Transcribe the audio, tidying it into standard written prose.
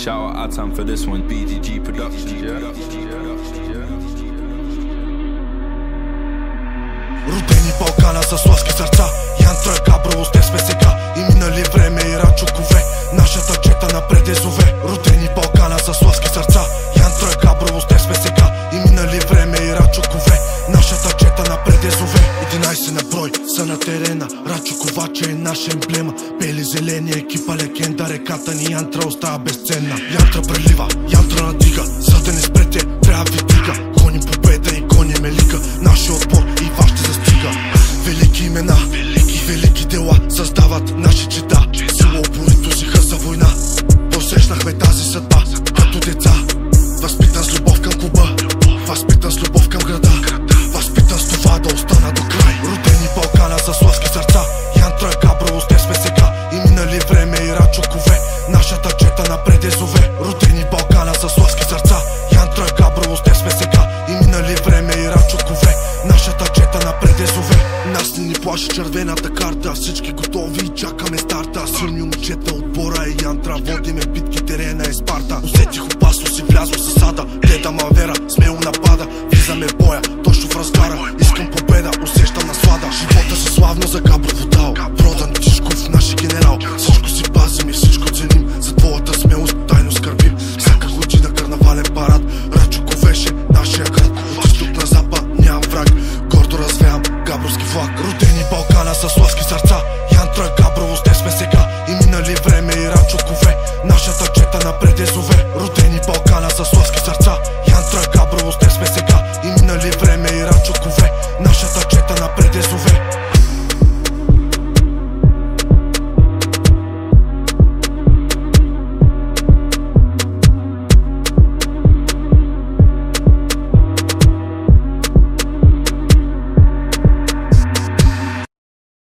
Shout out Atam for this one, BGG Productions, Родени Балкана с ласки сърца, Янтра Габрово сте сме сега. И минали време и рачокове, нашата чета напред е зове. Родени Балкана с ласки сърца, Янтра Габрово сте сме сега. И минали време и рачокове, нашата чета напред е зове. 11 на брой са на терена, Рачо Коваче е наша емблема. Бели зелени екипа легенда, реката ни Янтра остава безценна. Янтра прелива, Янтра надига, за да не спрете трябва ви дига. Гони победа и гони мелика, нашия отбор и ваш ще застига. Велики имена, велики дела създават наши чета. Сила упорито сиха за война, посрещнахме тази съдба като деца. Възпитан с любов към клуба, възпитан с любов към града, възпитан с това да остана до край. Родени Балкана с ласки сърца, Янтра Габрово сте сме сега. И минали време и рачокове, нашата чета напред е зове. Родени Балкана с ласки сърца, Янтра Габрово сте сме сега. И минали време и рачокове, нашата чета напред е зове. Нас не ни плаши червената карта, всички готови и чакаме старта. Силни момчета отбора е Янтра, водиме битки, терена е Спарта. Усетих опасност и влязох в засада, гледам Авера, смело напада. Влизаме в боя, точно в разгара, искам победа, усещам наслада. Живота се славно за Габрово дал, Продан Тишков, наши генерал. Всичко си пазим и всичко ценим, за твоята смелост тайно скърбим. Всяка година карнавален парад, Рачоковеше нашия град. От изток на запад нямам враг, гордо развеям габровски флаг. Родени Балкана с ласки сърца, Янтра Габрово сте сме сега. И минали време и рачокове, нашата чета напред е зове. Родени Балкана с ласки сърца, Янтра Габрово сте сме сега. И минали време и рачокове, нашата чета напред е зове.